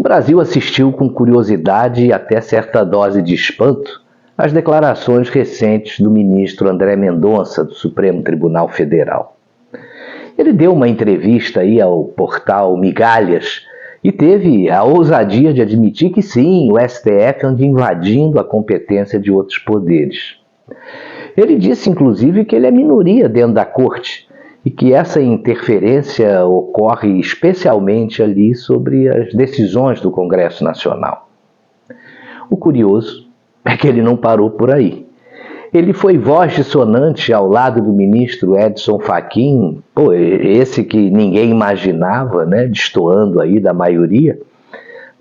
Brasil assistiu com curiosidade e até certa dose de espanto às declarações recentes do ministro André Mendonça, do Supremo Tribunal Federal. Ele deu uma entrevista aí ao portal Migalhas e teve a ousadia de admitir que sim, o STF anda invadindo a competência de outros poderes. Ele disse, inclusive, que ele é minoria dentro da corte e que essa interferência ocorre especialmente ali sobre as decisões do Congresso Nacional. O curioso é que ele não parou por aí. Ele foi voz dissonante ao lado do ministro Edson Fachin, esse que ninguém imaginava, né, destoando aí da maioria,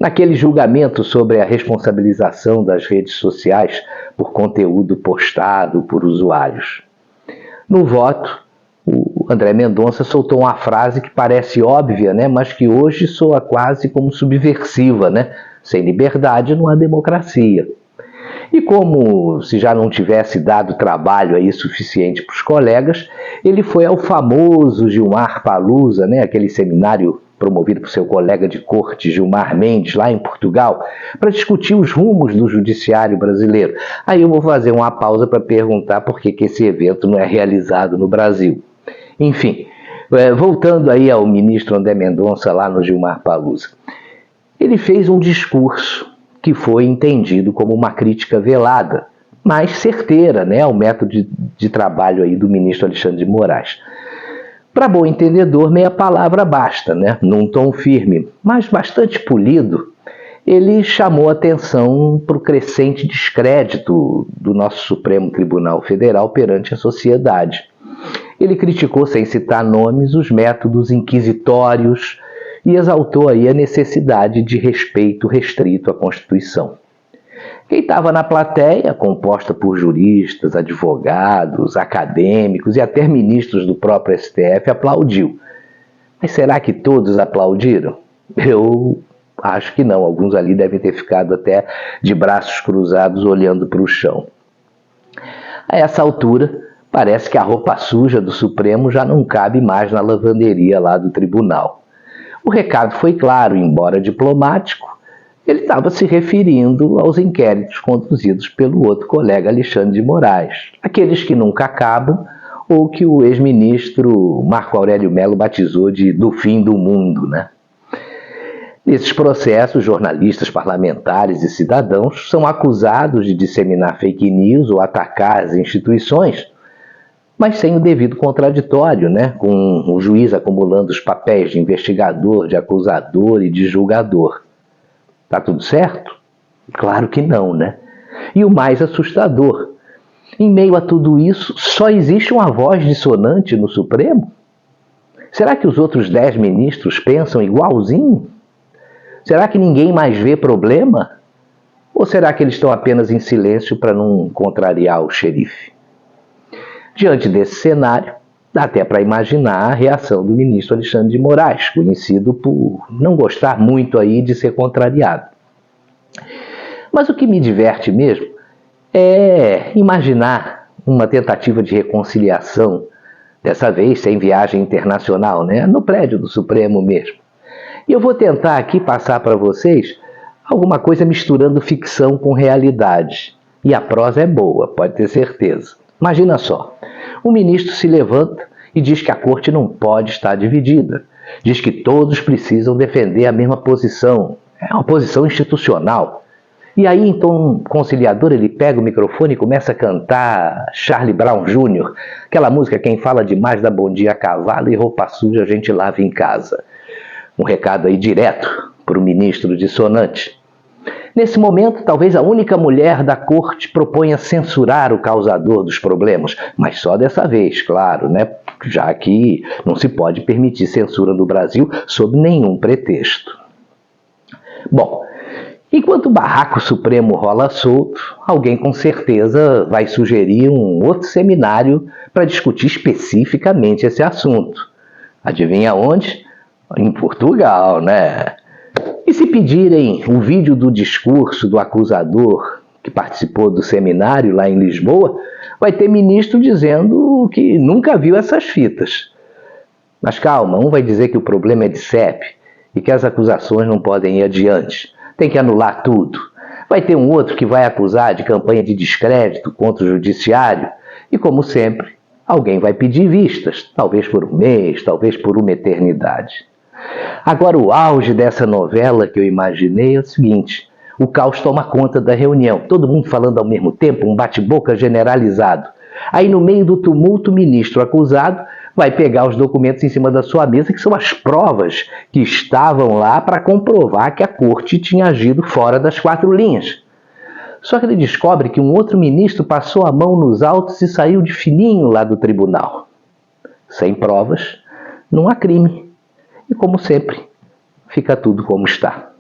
naquele julgamento sobre a responsabilização das redes sociais por conteúdo postado por usuários. No voto, o André Mendonça soltou uma frase que parece óbvia, né, mas que hoje soa quase como subversiva, né? Sem liberdade não há democracia. E como se já não tivesse dado trabalho aí suficiente para os colegas, ele foi ao famoso Gilmar Palusa, né, aquele seminário promovido por seu colega de corte Gilmar Mendes, lá em Portugal, para discutir os rumos do judiciário brasileiro. Aí eu vou fazer uma pausa para perguntar por que esse evento não é realizado no Brasil. Enfim, voltando aí ao ministro André Mendonça lá no Gilmar Palusa. Ele fez um discurso que foi entendido como uma crítica velada, mas certeira, né, ao método de trabalho aí do ministro Alexandre de Moraes. Para bom entendedor, meia palavra basta, né? Num tom firme, mas bastante polido, ele chamou atenção para o crescente descrédito do nosso Supremo Tribunal Federal perante a sociedade. Ele criticou, sem citar nomes, os métodos inquisitórios e exaltou aí a necessidade de respeito restrito à Constituição. Quem estava na plateia, composta por juristas, advogados, acadêmicos e até ministros do próprio STF, aplaudiu. Mas será que todos aplaudiram? Eu acho que não. Alguns ali devem ter ficado até de braços cruzados olhando para o chão. A essa altura, parece que a roupa suja do Supremo já não cabe mais na lavanderia lá do tribunal. O recado foi claro, embora diplomático. Ele estava se referindo aos inquéritos conduzidos pelo outro colega Alexandre de Moraes, aqueles que nunca acabam ou que o ex-ministro Marco Aurélio Mello batizou de do fim do mundo, né? Nesses processos, jornalistas, parlamentares e cidadãos são acusados de disseminar fake news ou atacar as instituições, mas sem o devido contraditório, né? Com o juiz acumulando os papéis de investigador, de acusador e de julgador. Tá tudo certo? Claro que não, né? E o mais assustador, em meio a tudo isso, só existe uma voz dissonante no Supremo? Será que os outros 10 ministros pensam igualzinho? Será que ninguém mais vê problema? Ou será que eles estão apenas em silêncio para não contrariar o xerife? Diante desse cenário, dá até para imaginar a reação do ministro Alexandre de Moraes, conhecido por não gostar muito aí de ser contrariado. Mas o que me diverte mesmo é imaginar uma tentativa de reconciliação, dessa vez sem viagem internacional, né? No prédio do Supremo mesmo. E eu vou tentar aqui passar para vocês alguma coisa misturando ficção com realidade. E a prosa é boa, pode ter certeza. Imagina só, o ministro se levanta e diz que a corte não pode estar dividida. Diz que todos precisam defender a mesma posição. É uma posição institucional. E aí, então, conciliador, ele pega o microfone e começa a cantar Charlie Brown Jr., aquela música Quem fala demais dá bom dia a cavalo e roupa suja a gente lava em casa. Um recado aí direto para o ministro dissonante. Nesse momento, talvez a única mulher da corte proponha censurar o causador dos problemas, mas só dessa vez, claro, né? Já que não se pode permitir censura no Brasil sob nenhum pretexto. Bom, enquanto o barraco supremo rola solto, alguém com certeza vai sugerir um outro seminário para discutir especificamente esse assunto. Adivinha onde? Em Portugal, né? E se pedirem um vídeo do discurso do acusador que participou do seminário lá em Lisboa, vai ter ministro dizendo que nunca viu essas fitas. Mas calma, um vai dizer que o problema é de CEP e que as acusações não podem ir adiante. Tem que anular tudo. Vai ter um outro que vai acusar de campanha de descrédito contra o judiciário e, como sempre, alguém vai pedir vistas, talvez por um mês, talvez por uma eternidade. Agora, o auge dessa novela que eu imaginei é o seguinte: o caos toma conta da reunião, todo mundo falando ao mesmo tempo, um bate-boca generalizado. Aí, no meio do tumulto, o ministro acusado vai pegar os documentos em cima da sua mesa, que são as provas que estavam lá para comprovar que a corte tinha agido fora das 4 linhas. Só que ele descobre que um outro ministro passou a mão nos autos e saiu de fininho lá do tribunal. Sem provas, não há crime. E, como sempre, fica tudo como está.